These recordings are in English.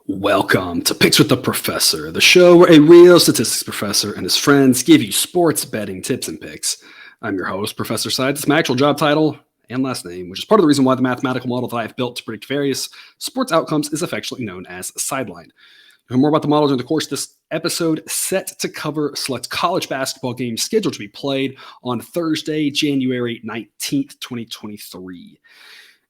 Welcome to Picks with the Professor, the show where a real statistics professor and his friends give you sports betting tips and picks. I'm your host, Professor Science. My actual job title and last name, which is part of the reason why the mathematical model that I have built to predict various sports outcomes is affectionately known as Sideline. You'll hear more about the model during the course of this episode, set to cover select college basketball games scheduled to be played on Thursday, January 19th, 2023.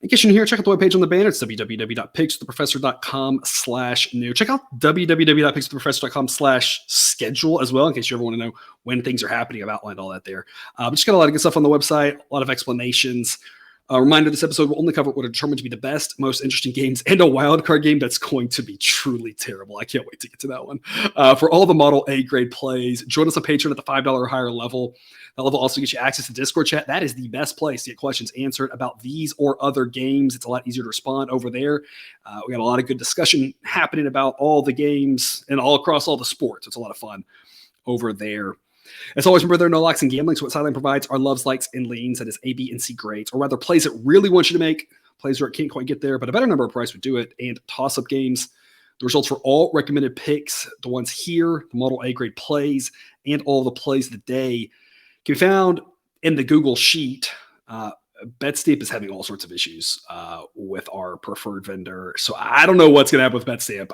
In case you're new here, check out the webpage on the banner. It's www.pickswiththeprofessor.com/new. Check out www.pickswiththeprofessor.com/schedule as well, in case you ever want to know when things are happening. I've outlined all that there. But just got a lot of good stuff on the website, a lot of explanations. A reminder, this episode will only cover what are determined to be the best, most interesting games, and a wild card game that's going to be truly terrible. I can't wait to get to that one. For all the Model A grade plays, join us on Patreon at the $5 or higher level. That level also gets you access to Discord chat. That is the best place to get questions answered about these or other games. It's a lot easier to respond over there. We got a lot of good discussion happening about all the games and all across all the sports. It's a lot of fun over there. As always, remember there are no locks in gambling, so what Sideline provides are loves, likes, and leans. That is A, B, and C grades, or rather plays it really wants you to make, plays where it can't quite get there, but a better number of price would do it, and toss-up games. The results for all recommended picks, the ones here, the Model A grade plays, and all the plays of the day can be found in the Google Sheet. BetStamp is having all sorts of issues with our preferred vendor, so I don't know what's going to happen with BetStamp.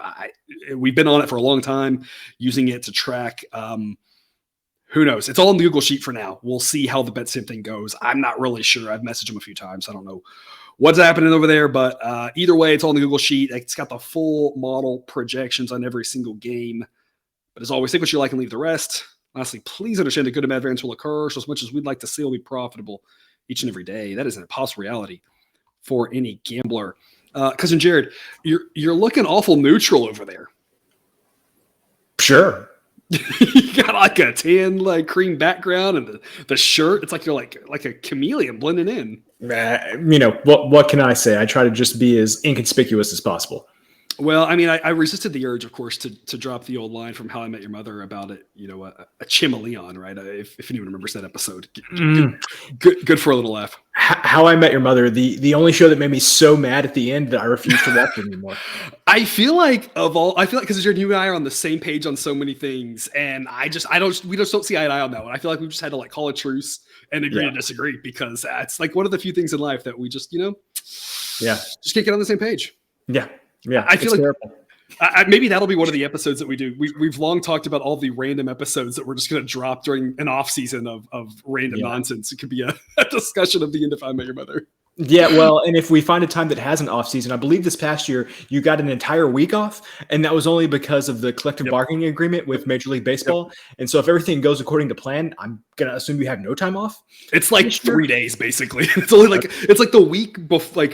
We've been on it for a long time, using it to track who knows? It's all in the Google Sheet for now. We'll see how the BetStamp thing goes. I'm not really sure. I've messaged them a few times. I don't know what's happening over there, but either way, it's all in the Google Sheet. It's got the full model projections on every single game. But as always, take what you like and leave the rest. Lastly, please understand that good and bad variance will occur. So as much as we'd like to see it will be profitable each and every day, that is an impossible reality for any gambler. Cousin Jared, you're looking awful neutral over there. Sure. You got like a tan, like cream background, and the shirt. It's like you're like a chameleon blending in. What can I say? I try to just be as inconspicuous as possible. Well, I mean, I resisted the urge, of course, to drop the old line from How I Met Your Mother about it. A chameleon, right? If anyone remembers that episode, good for a little laugh. How I Met Your Mother, the only show that made me so mad at the end that I refuse to watch anymore. I feel like because you and I are on the same page on so many things, and we just don't see eye to eye on that one. I feel like we just had to call a truce and agree to disagree, because it's like one of the few things in life that we just just can't get on the same page. Yeah. I feel like maybe that'll be one of the episodes that we do. We've long talked about all the random episodes that we're just going to drop during an off season of random nonsense. It could be a discussion of the end of How I Met Your Mother. Yeah, well, and if we find a time that has an off season, I believe this past year you got an entire week off, and that was only because of the collective bargaining agreement with Major League Baseball. And so if everything goes according to plan, I'm gonna assume you have no time off. It's like 3 days basically. It's only it's like the week before,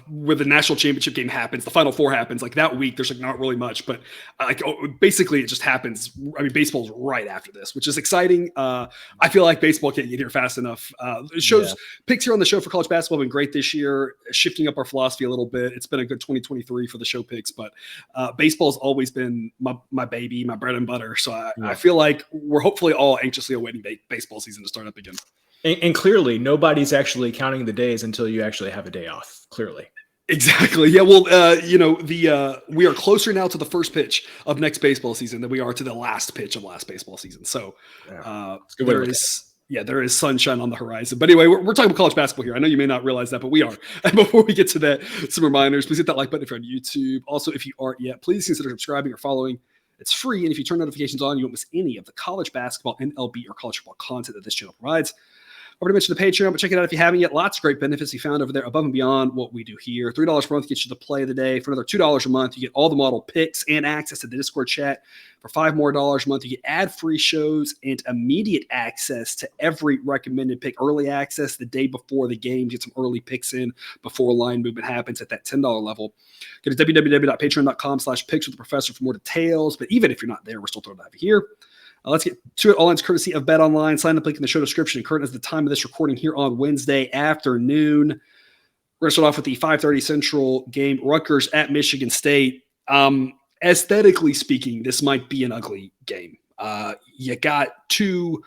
where the national championship game happens, the Final Four happens. Like that week, there's not really much, but basically it just happens. I mean, baseball's right after this, which is exciting. I feel like baseball can't get here fast enough. Picks here on the show for college basketball have been great this year, shifting up our philosophy a little bit. It's been a good 2023 for the show picks, but baseball's always been my baby, my bread and butter. So I feel like we're hopefully all anxiously awaiting baseball season to start up again. And clearly, nobody's actually counting the days until you actually have a day off. Clearly. Exactly. Yeah. Well, we are closer now to the first pitch of next baseball season than we are to the last pitch of last baseball season. So there is sunshine on the horizon. But anyway, we're talking about college basketball here. I know you may not realize that, but we are. And before we get to that, some reminders. Please hit that like button if you're on YouTube. Also, if you aren't yet, please consider subscribing or following. It's free, and if you turn notifications on, you won't miss any of the college basketball, MLB, or college football content that this channel provides. I already mentioned the Patreon, but check it out if you haven't yet. Lots of great benefits you found over there above and beyond what we do here. $3 per month gets you the play of the day. For another $2 a month, you get all the model picks and access to the Discord chat. For $5 more a month, you get ad-free shows and immediate access to every recommended pick. Early access the day before the game. Get some early picks in before line movement happens at that $10 level. Go to www.patreon.com/pickswiththeprofessor for more details. But even if you're not there, we're still thrilled to have you here. Let's get to it. All lines courtesy of Bet Online. Sign up link in the show description. Current as the time of this recording here on Wednesday afternoon. We're going to start off with the 5:30 Central game. Rutgers at Michigan State. Aesthetically speaking, this might be an ugly game. You got two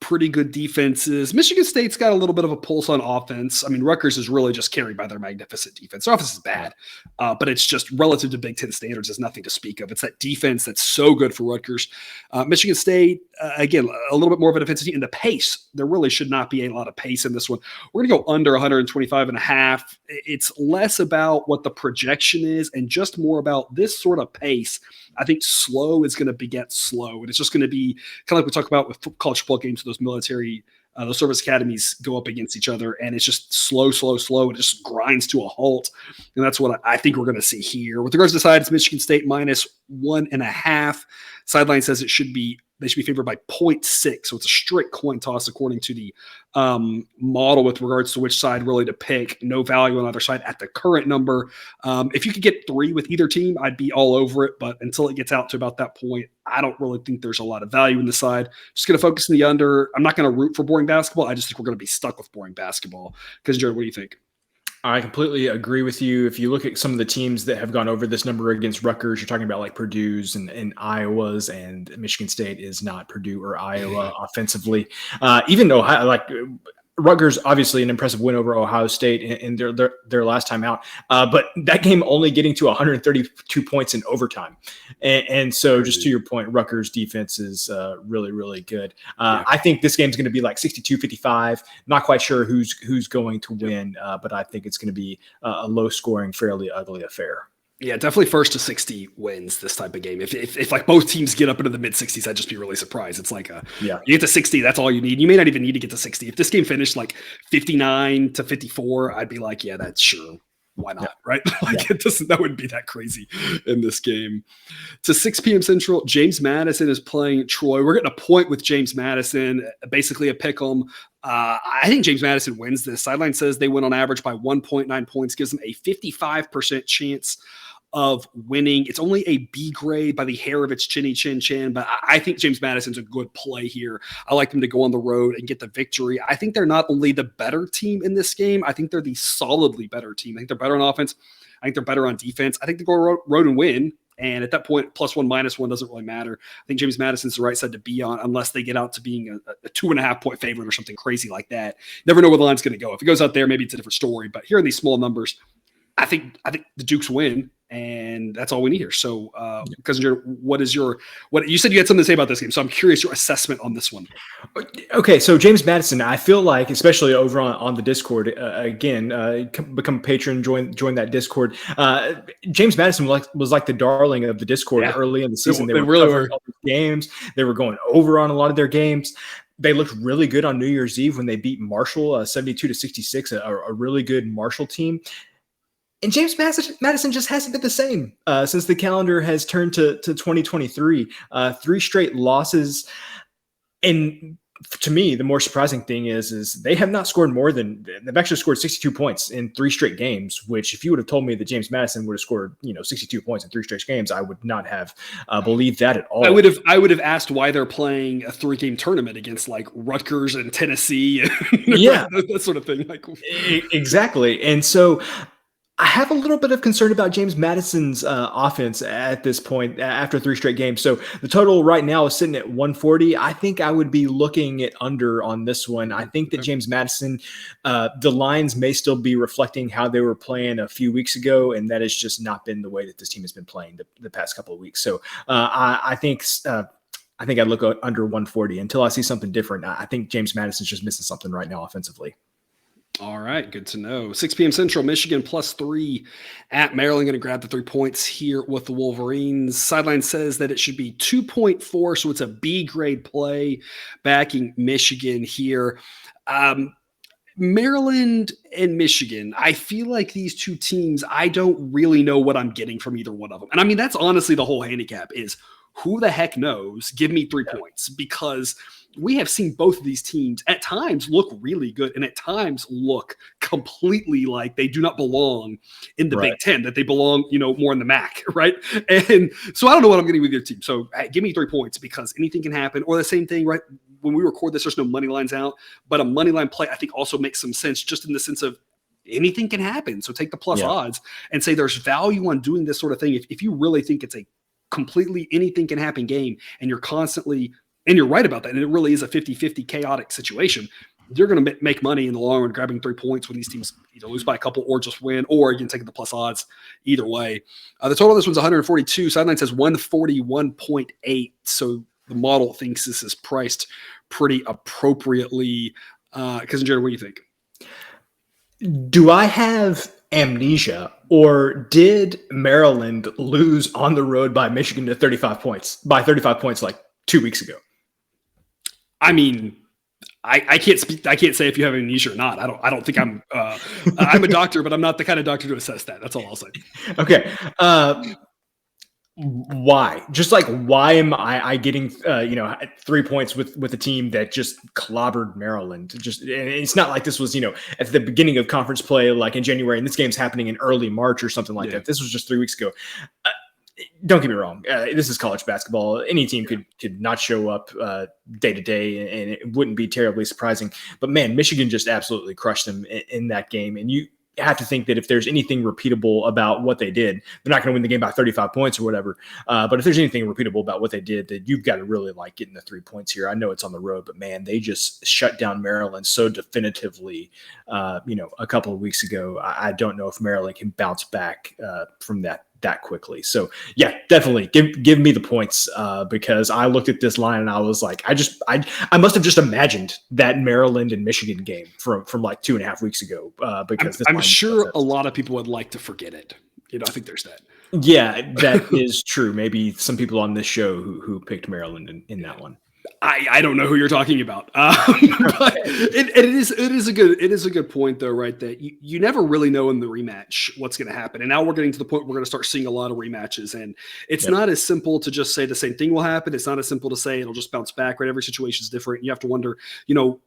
pretty good defenses. Michigan State's got a little bit of a pulse on offense. I mean, Rutgers is really just carried by their magnificent defense. Their offense is bad, but it's just relative to Big Ten standards is nothing to speak of. It's that defense that's so good for Rutgers. Michigan State, again, a little bit more of a defensive team. And the pace, there really should not be a lot of pace in this one. We're going to go under 125.5. It's less about what the projection is and just more about this sort of pace. I think slow is going to beget slow. And it's just going to be kind of like we talk about with college football games, those military, those service academies go up against each other, and it's just slow. It just grinds to a halt. And that's what I think we're going to see here. With regards to the side, it's Michigan State -1.5. Sideline says they should be favored by 0.6. So it's a strict coin toss according to the model with regards to which side really to pick. No value on either side at the current number. If you could get 3 with either team, I'd be all over it. But until it gets out to about that point, I don't really think there's a lot of value in the side. Just going to focus on the under. I'm not going to root for boring basketball. I just think we're going to be stuck with boring basketball. Because, Jared, what do you think? I completely agree with you. If you look at some of the teams that have gone over this number against Rutgers, you're talking about like Purdue's and Iowa's, and Michigan State is not Purdue or Iowa offensively. Even though like Rutgers, obviously an impressive win over Ohio State in their last time out, but that game only getting to 132 points in overtime. And so just to your point, Rutgers defense is really, really good. I think this game's going to be like 62-55. Not quite sure who's going to win, but I think it's going to be a low scoring, fairly ugly affair. Yeah, definitely first to 60 wins this type of game. If like both teams get up into the mid 60s, I'd just be really surprised. It's like you get to 60, that's all you need. You may not even need to get to 60. If this game finished like 59-54, I'd be like, yeah, that's sure. Why not? Right? That wouldn't be that crazy in this game. To 6 p.m. Central, James Madison is playing Troy. We're getting a point with James Madison, basically a pick 'em. I think James Madison wins this. Sideline says they win on average by 1.9 points, gives them a 55% chance of winning. It's only a B grade by the hair of its chinny chin chin, but I think James Madison's a good play here. I like them to go on the road and get the victory. I think they're not only the better team in this game, I think they're the solidly better team. I think they're better on offense. I think they're better on defense. I think they go road and win. And at that point, +1, -1 doesn't really matter. I think James Madison's the right side to be on unless they get out to being a 2.5 point favorite or something crazy like that. Never know where the line's going to go. If it goes out there, maybe it's a different story. But here in these small numbers, I think the Dukes win, and that's all we need here. So, Cousin Jared, what you said you had something to say about this game? So I'm curious your assessment on this one. Okay, so James Madison, I feel like, especially over on the Discord, again, become a patron, join that Discord. James Madison was like the darling of the Discord early in the season. They really were games. They were going over on a lot of their games. They looked really good on New Year's Eve when they beat Marshall 72-66, a really good Marshall team. And James Madison just hasn't been the same since the calendar has turned to 2023. 3 straight losses. And to me, the more surprising thing is they have not scored more than – they've actually scored 62 points in 3 straight games, which if you would have told me that James Madison would have scored 62 points in 3 straight games, I would not have believed that at all. I would have asked why they're playing a 3-game tournament against like Rutgers and Tennessee. That sort of thing. Like exactly. And so – I have a little bit of concern about James Madison's offense at this point after 3 straight games. So the total right now is sitting at 140. I think I would be looking at under on this one. I think that James Madison, the lines may still be reflecting how they were playing a few weeks ago, and that has just not been the way that this team has been playing the past couple of weeks. So I think I'd look under 140 until I see something different. I think James Madison's just missing something right now offensively. All right, good to know. 6 p.m. Central, Michigan +3 at Maryland. Going to grab the 3 points here with the Wolverines. Sideline says that it should be 2.4, so it's a B grade play backing Michigan here. Maryland and Michigan, I feel like these two teams, I don't really know what I'm getting from either one of them. And I mean, that's honestly the whole handicap is who the heck knows? Give me 3 points, because we have seen both of these teams at times look really good and at times look completely like they do not belong in the Big Ten, that they belong, more in the MAC, right? And so I don't know what I'm getting with your team. So give me 3 points because anything can happen. Or the same thing, right? When we record this, there's no money lines out, but a money line play I think also makes some sense just in the sense of anything can happen. So take the plus odds and say there's value on doing this sort of thing. If you really think it's a completely anything can happen game and you're constantly And you're right about that. And it really is a 50-50 chaotic situation. You're going to make money in the long run grabbing 3 points when these teams either lose by a couple or just win, or again, taking the plus odds either way. The total of this one's 142. Sideline says 141.8. So the model thinks this is priced pretty appropriately. Cousin Jared, what do you think? Do I have amnesia, or did Maryland lose on the road by Michigan to 35 points like 2 weeks ago? I mean, I can't speak. I can't say if you have amnesia or not. I don't think I'm. I'm a doctor, but I'm not the kind of doctor to assess that. That's all I'll say. Okay. Why? Just like, why am I getting 3 points with a team that just clobbered Maryland? And it's not like this was at the beginning of conference play, like in January, and this game's happening in early March or something like that. This was just 3 weeks ago. Don't get me wrong. This is college basketball. Any team could not show up day to day, and it wouldn't be terribly surprising. But man, Michigan just absolutely crushed them in that game. And you have to think that if there's anything repeatable about what they did, they're not going to win the game by 35 points or whatever. But if there's anything repeatable about what they did, that you've got to really like getting the 3 points here. I know it's on the road, but man, they just shut down Maryland so definitively, a couple of weeks ago. I don't know if Maryland can bounce back from that quickly. So yeah, definitely give me the points because I looked at this line and I was like, I must have just imagined that Maryland and Michigan game from like 2.5 weeks ago because I'm sure a lot of people would like to forget it. I think there's that. Yeah, that is true. Maybe some people on this show who picked Maryland in that one. I don't know who you're talking about, but it is a good point though, right? That you never really know in the rematch what's going to happen, and now we're getting to the point where we're going to start seeing a lot of rematches, and it's not as simple to just say the same thing will happen. It's not as simple to say it'll just bounce back, right? Every situation is different. You have to wonder.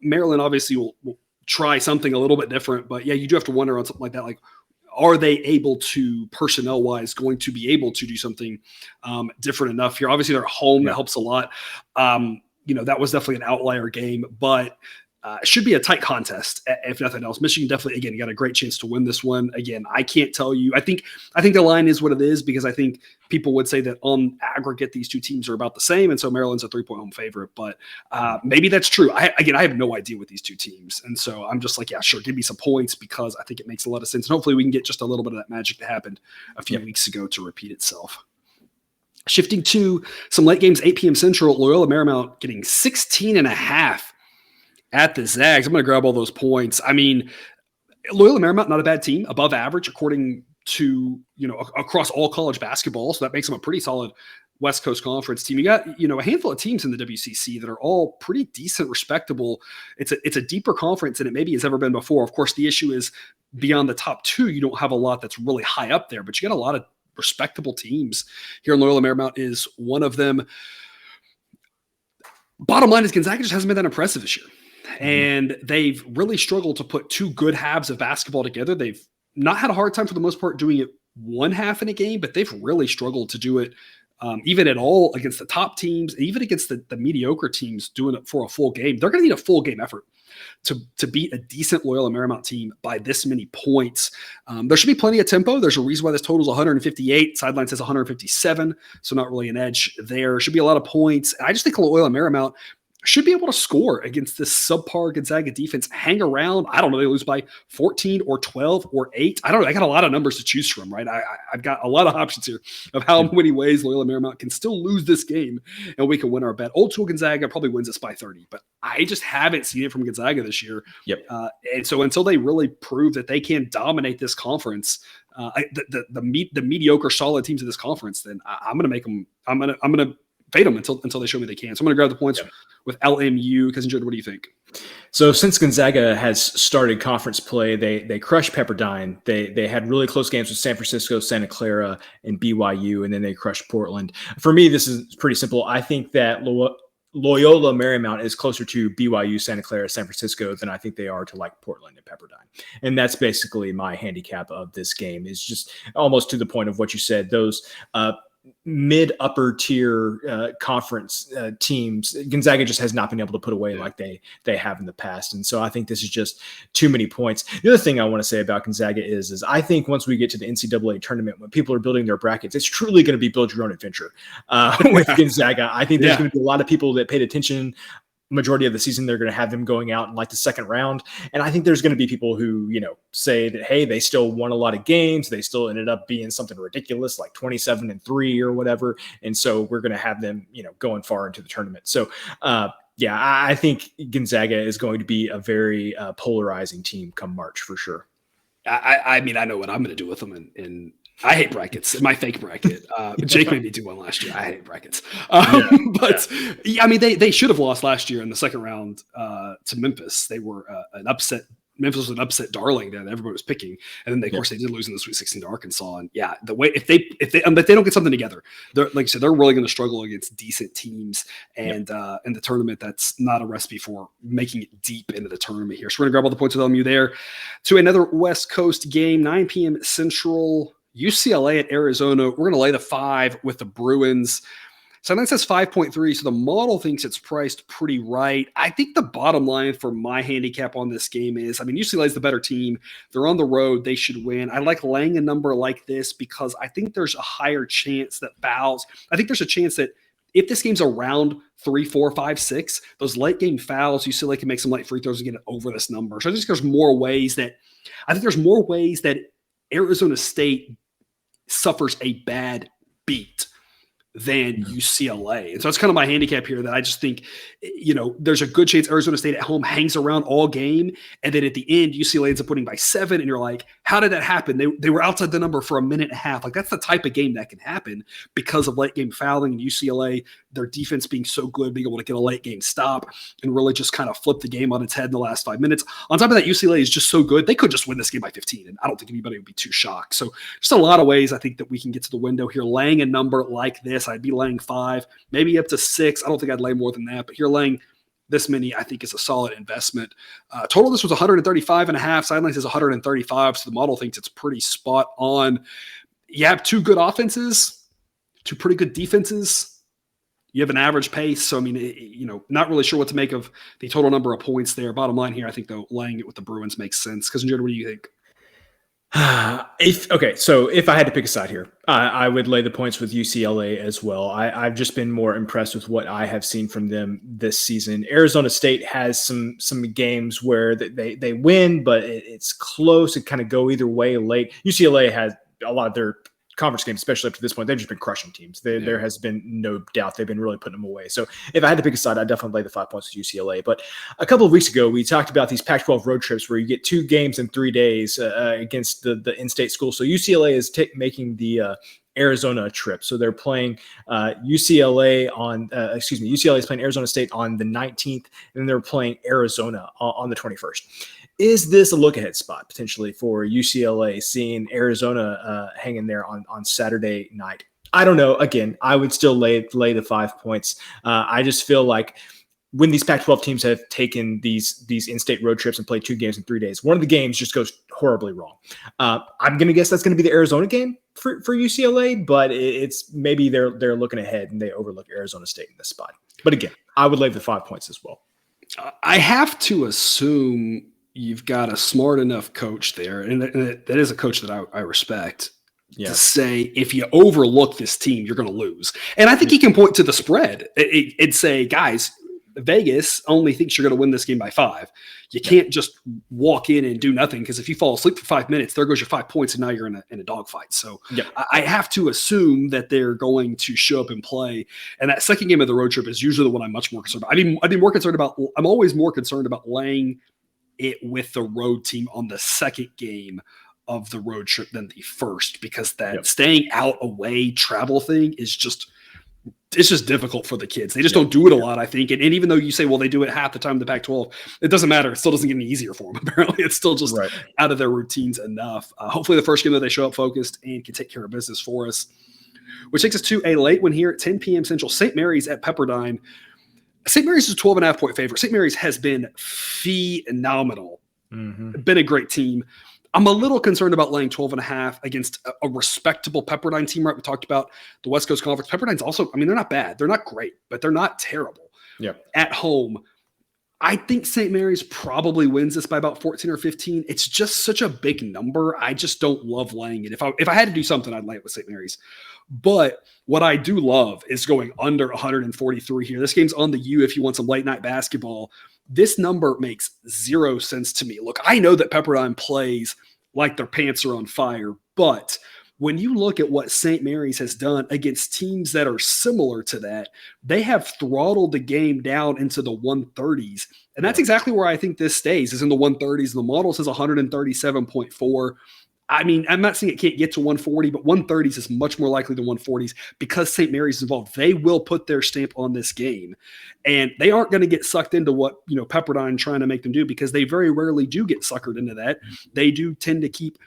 Maryland obviously will try something a little bit different, but yeah, you do have to wonder on something like that, like, are they able to, personnel-wise, going to be able to do something different enough here? Obviously, they're at home. That helps a lot. That was definitely an outlier game, but it should be a tight contest, if nothing else. Michigan definitely, again, got a great chance to win this one. Again, I can't tell you. I think the line is what it is because I think people would say that on aggregate, these two teams are about the same, and so Maryland's a 3-point home favorite. But maybe that's true. I have no idea with these two teams, and so I'm just like, yeah, sure, give me some points because I think it makes a lot of sense, and hopefully we can get just a little bit of that magic that happened a few weeks ago to repeat itself. Shifting to some late games, 8 p.m. Central, Loyola Marymount getting 16.5 at the Zags. I'm going to grab all those points. I mean, Loyola Marymount, not a bad team, above average according to, across all college basketball. So that makes them a pretty solid West Coast Conference team. You got, a handful of teams in the WCC that are all pretty decent, respectable. It's a deeper conference than it maybe has ever been before. Of course, the issue is beyond the top two, you don't have a lot that's really high up there, but you got a lot of respectable teams here in Loyola Marymount is one of them. Bottom line is Gonzaga just hasn't been that impressive this year. And they've really struggled to put two good halves of basketball together. They've not had a hard time for the most part doing it one half in a game, but they've really struggled to do it even at all against the top teams, even against the mediocre teams doing it for a full game. They're going to need a full game effort to beat a decent Loyola Marymount team by this many points. There should be plenty of tempo. There's a reason why this total is 158. Sideline says 157, so not really an edge there. Should be a lot of points. I just think Loyola Marymount should be able to score against this subpar Gonzaga defense, hang around. I don't know. They lose by 14 or 12 or 8. I don't know. I got a lot of numbers to choose from, right? I've got a lot of options here of how many ways Loyola Marymount can still lose this game and we can win our bet. Old school Gonzaga probably wins this by 30, but I just haven't seen it from Gonzaga this year. And so until they really prove that they can dominate this conference, the mediocre solid teams of this conference, then I'm going to make them, I'm going to fade them until they show me they can. So I'm going to grab the points with LMU. Cousin Jordan, what do you think? So since Gonzaga has started conference play, they crushed Pepperdine. They had really close games with San Francisco, Santa Clara, and BYU, and then they crushed Portland. For me, this is pretty simple. I think that Loyola Marymount is closer to BYU, Santa Clara, San Francisco than I think they are to like Portland and Pepperdine. And that's basically my handicap of this game, is just almost to the point of what you said. Those mid upper tier conference teams, Gonzaga just has not been able to put away like they have in the past. And so I think this is just too many points. The other thing I want to say about Gonzaga is I think once we get to the NCAA tournament, when people are building their brackets, it's truly going to be build your own adventure with Gonzaga. I think there's going to be a lot of people that paid attention. Majority of the season, they're going to have them going out in like the second round. And I think there's going to be people who, say that, hey, they still won a lot of games. They still ended up being something ridiculous, like 27-3 or whatever. And so we're going to have them, going far into the tournament. So, I think Gonzaga is going to be a very polarizing team come March for sure. I mean, I know what I'm going to do with them, and I hate brackets. My fake bracket. Jake made me do one last year. I hate brackets. I mean, they should have lost last year in the second round to Memphis. They were an upset. Memphis was an upset darling that everybody was picking, and then of course they did lose in the Sweet 16 to Arkansas. And the way if they don't get something together, they're, like I said, they're really going to struggle against decent teams. And in the tournament, that's not a recipe for making it deep into the tournament here. So we're going to grab all the points with LMU there to another West Coast game, 9 p.m. Central. UCLA at Arizona. We're going to lay the 5 with the Bruins. So that says 5.3. So the model thinks it's priced pretty right. I think the bottom line for my handicap on this game is, UCLA is the better team. They're on the road. They should win. I like laying a number like this because I think there's a higher chance that fouls. I think there's a chance that if this game's around 3, 4, 5, 6, those late game fouls, UCLA can make some late free throws and get it over this number. So I think there's more ways that Arizona State suffers a bad beat than UCLA. And so it's kind of my handicap here that I just think, there's a good chance Arizona State at home hangs around all game. And then at the end, UCLA ends up winning by 7. And you're like, how did that happen? They were outside the number for a minute and a half. Like that's the type of game that can happen because of late game fouling and UCLA, their defense being so good, being able to get a late game stop and really just kind of flip the game on its head in the last 5 minutes. On top of that, UCLA is just so good. They could just win this game by 15. And I don't think anybody would be too shocked. So just a lot of ways I think that we can get to the window here. Laying a number like this, I'd be laying 5, maybe up to 6. I don't think I'd lay more than that, but here laying this many, I think is a solid investment. Total, this was 135.5. Sideline says 135. So the model thinks it's pretty spot on. You have 2 good offenses, 2 pretty good defenses. You have an average pace. So, not really sure what to make of the total number of points there. Bottom line here, I think though, laying it with the Bruins makes sense. Because, Jared, what do you think? So if I had to pick a side here, I would lay the points with UCLA as well. I've just been more impressed with what I have seen from them this season. Arizona State has some games where they win, but it's close. It kind of go either way late. UCLA has a lot of their conference games, especially up to this point, they've just been crushing teams. There has been no doubt they've been really putting them away. So if I had to pick a side, I'd definitely lay the 5 points with UCLA. But a couple of weeks ago, we talked about these Pac-12 road trips where you get 2 games in 3 days against the in-state school. So UCLA is making the Arizona trip. So they're playing UCLA is playing Arizona State on the 19th, and then they're playing Arizona on the 21st. Is this a look-ahead spot potentially for UCLA, seeing Arizona hanging there on Saturday night? I don't know. Again, I would still lay the 5 points. I just feel like when these Pac-12 teams have taken these in-state road trips and played 2 games in 3 days, one of the games just goes horribly wrong. I'm going to guess that's going to be the Arizona game for UCLA, but it's maybe they're looking ahead and they overlook Arizona State in this spot. But again, I would lay the 5 points as well. I have to assume you've got a smart enough coach there, and that is a coach that I respect, to say if you overlook this team, you're going to lose. And I think he can point to the spread and say, guys, Vegas only thinks you're going to win this game by 5. You can't just walk in and do nothing, because if you fall asleep for 5 minutes, there goes your 5 points, and now you're in a dogfight. So I have to assume that they're going to show up and play. And that second game of the road trip is usually the one I'm much more concerned about. I'm always more concerned about laying it with the road team on the second game of the road trip than the first, because that staying out away travel thing is just difficult for the kids. They just don't do it a lot, I think. And even though you say, well, they do it half the time in the Pac-12, it doesn't matter. It still doesn't get any easier for them. Apparently it's still just out of their routines enough. Hopefully the first game that they show up focused and can take care of business for us, which takes us to a late one here at 10 p.m. Central. St. Mary's at Pepperdine. St. Mary's is a 12.5-point favorite. St. Mary's has been phenomenal, been a great team. I'm a little concerned about laying 12.5 against a respectable Pepperdine team, right? We talked about the West Coast Conference. Pepperdine's also, I mean, they're not bad. They're not great, but they're not terrible. At home, I think St. Mary's probably wins this by about 14 or 15. It's just such a big number. I just don't love laying it. If I had to do something, I'd lay it with St. Mary's. But what I do love is going under 143 here. This game's on the U if you want some late night basketball. This number makes zero sense to me. Look, I know that Pepperdine plays like their pants are on fire, but when you look at what St. Mary's has done against teams that are similar to that, they have throttled the game down into the 130s. And that's exactly where I think this stays, is in the 130s. The model says 137.4. I mean, I'm not saying it can't get to 140, but 130s is much more likely than 140s because St. Mary's is involved. They will put their stamp on this game, and they aren't going to get sucked into what, Pepperdine trying to make them do, because they very rarely do get suckered into that. They do tend to keep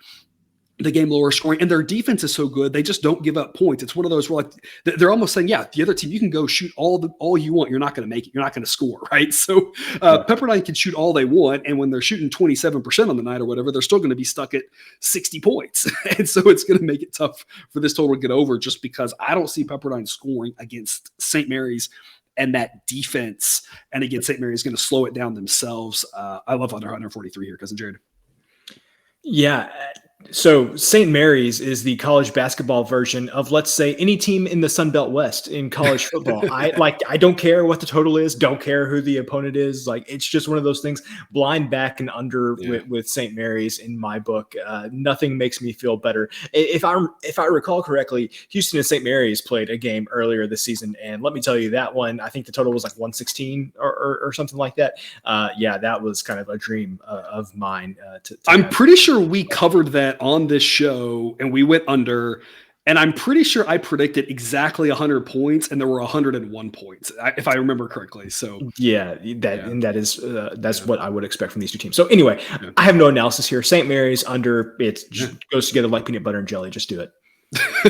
the game lower scoring, and their defense is so good, they just don't give up points. It's one of those where they're almost saying, yeah, the other team, you can go shoot all you want. You're not going to make it. You're not going to score, right? So Pepperdine can shoot all they want, and when they're shooting 27% on the night or whatever, they're still going to be stuck at 60 points. And so it's going to make it tough for this total to get over, just because I don't see Pepperdine scoring against St. Mary's and that defense. And again, St. Mary's going to slow it down themselves. I love under 143 here, Cousin Jared. Yeah. So St. Mary's is the college basketball version of, let's say, any team in the Sun Belt West in college football. I don't care what the total is, don't care who the opponent is. Like, it's just one of those things. Blind back and under with St. Mary's in my book. Nothing makes me feel better. If I recall correctly, Houston and St. Mary's played a game earlier this season, and let me tell you, that one, I think the total was like 116 or something like that. That was kind of a dream of mine. I'm pretty sure we covered that on this show, and we went under, and I'm pretty sure I predicted exactly 100 points, and there were 101 points, if I remember correctly. So that's what I would expect from these two teams. So anyway, I have no analysis here. St. Mary's under, it just goes together like peanut butter and jelly. Just do it.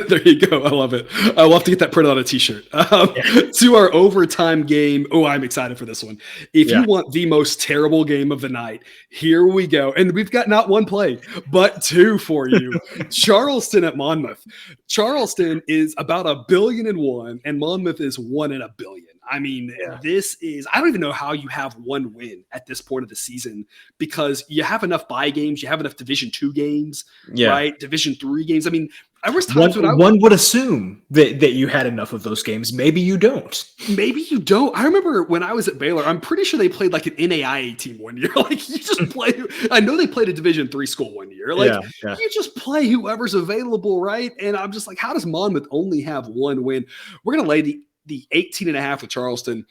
There you go. I love it. I'll have to get that printed on a t-shirt. To our overtime game. Oh, I'm excited for this one. If you want the most terrible game of the night, here we go. And we've got not one play, but two for you. Charleston at Monmouth. Charleston is about $1 billion in one, and Monmouth is 1 in a billion. I mean, this is, I don't even know how you have one win at this point of the season, because you have enough bye games, you have enough Division II games, right? Division III games. I mean, there was times one would assume that you had enough of those games. Maybe you don't. Maybe you don't. I remember when I was at Baylor, I'm pretty sure they played like an NAIA team one year. Like, you just play. I know they played a Division III school one year. Like, you just play whoever's available, right? And I'm just like, how does Monmouth only have one win? We're going to lay the 18.5 with Charleston.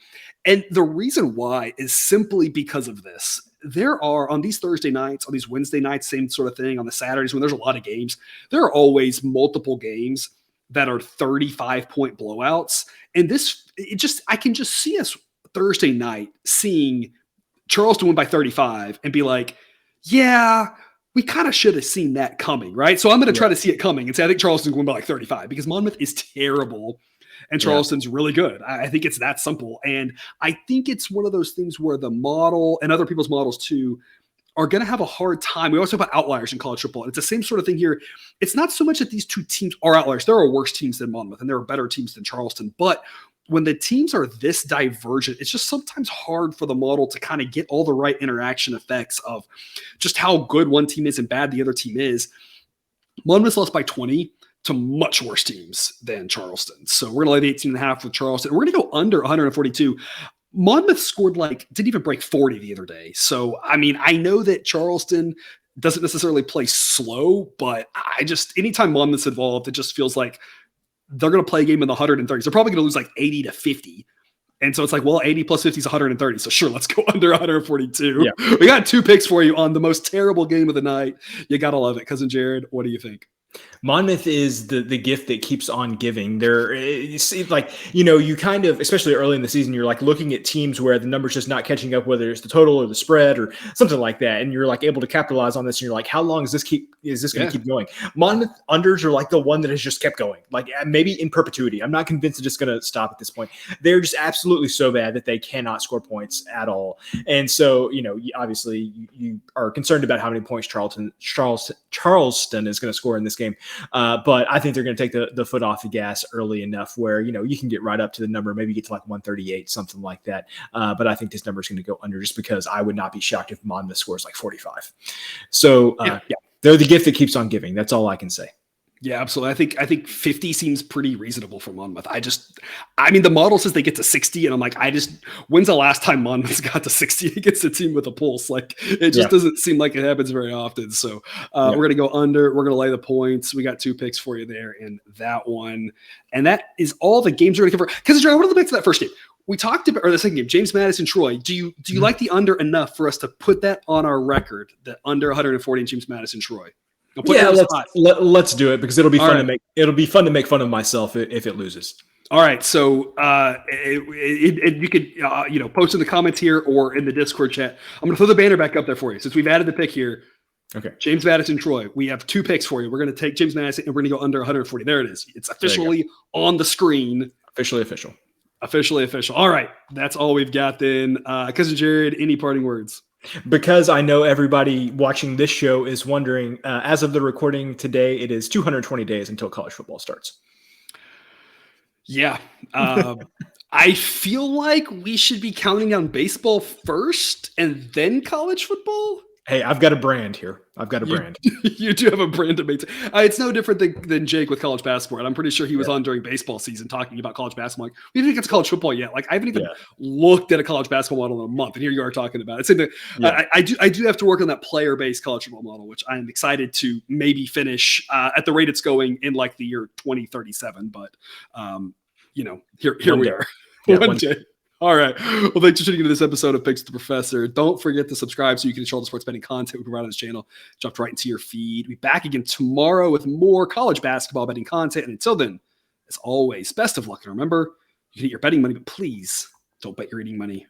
And the reason why is simply because of this. There are, on these Thursday nights, on these Wednesday nights, same sort of thing, on the Saturdays when there's a lot of games, there are always multiple games that are 35-point blowouts. And I can just see us Thursday night seeing Charleston win by 35 and be like, yeah, we kind of should have seen that coming, right? So I'm going to try to see it coming and say, I think Charleston's going by like 35, because Monmouth is terrible and Charleston's really good. I think it's that simple. And I think it's one of those things where the model, and other people's models too, are going to have a hard time. We always talk about outliers in college football. It's the same sort of thing here. It's not so much that these two teams are outliers. There are worse teams than Monmouth, and there are better teams than Charleston. But when the teams are this divergent, it's just sometimes hard for the model to kind of get all the right interaction effects of just how good one team is and bad the other team is. Monmouth lost by 20 to much worse teams than Charleston. So we're going to lay the 18.5 with Charleston. We're going to go under 142. Monmouth scored didn't even break 40 the other day. So, I mean, I know that Charleston doesn't necessarily play slow, but anytime Monmouth's involved, it just feels like they're going to play a game in the 130s. They're probably going to lose like 80 to 50. And so it's like, well, 80 plus 50 is 130. So sure, let's go under 142. Yeah. We got two picks for you on the most terrible game of the night. You got to love it. Cousin Jared, what do you think? Monmouth is the gift that keeps on giving. There, you kind of, especially early in the season, you're like looking at teams where the number's just not catching up, whether it's the total or the spread or something like that, and you're like able to capitalize on this. And you're like, how long is this going to keep going? Monmouth unders are like the one that has just kept going, like maybe in perpetuity. I'm not convinced it's just going to stop at this point. They're just absolutely so bad that they cannot score points at all. And so, obviously you are concerned about how many points Charleston is going to score in this game. But I think they're going to take the foot off the gas early enough where, you can get right up to the number, maybe get to like 138, something like that. But I think this number is going to go under just because I would not be shocked if Monmouth scores like 45. So they're the gift that keeps on giving. That's all I can say. Yeah, absolutely. I think 50 seems pretty reasonable for Monmouth. The model says they get to 60, and I'm like, when's the last time Monmouth got to 60 against a team with a pulse? Like, it just doesn't seem like it happens very often. So we're going to go under. We're going to lay the points. We got 2 picks for you there in that one. And that is all the games we're going to cover. Because, I want to look back to that first game. We talked about, or the second game, James Madison, Troy. Do you like the under enough for us to put that on our record, the under 140 in James Madison, Troy? Yeah, let's do it because it'll be fun to make fun of myself if it loses. All right, so you could post in the comments here or in the Discord chat. I'm going to throw the banner back up there for you since we've added the pick here. Okay, James Madison, Troy. We have 2 picks for you. We're going to take James Madison and we're going to go under 140. There it is. It's officially on the screen. Officially official. All right, that's all we've got then. Cousin Jared, any parting words? Because I know everybody watching this show is wondering, as of the recording today, it is 220 days until college football starts. Yeah. I feel like we should be counting down baseball first and then college football. Hey, I've got a brand here. You do have a brand to maintain. It's no different than Jake with college basketball. And I'm pretty sure he was on during baseball season talking about college basketball. Like, we didn't get to college football yet. Like, I haven't even looked at a college basketball model in a month. And here you are talking about it. I do have to work on that player-based college football model, which I'm excited to maybe finish at the rate it's going in like the year 2037. But, here we are. One day. All right. Well, thanks for tuning into this episode of Picks with the Professor. Don't forget to subscribe so you can control the sports betting content we provide on this channel. Dropped right into your feed. We'll be back again tomorrow with more college basketball betting content. And until then, as always, best of luck. And remember, you can get your betting money, but please don't bet your eating money.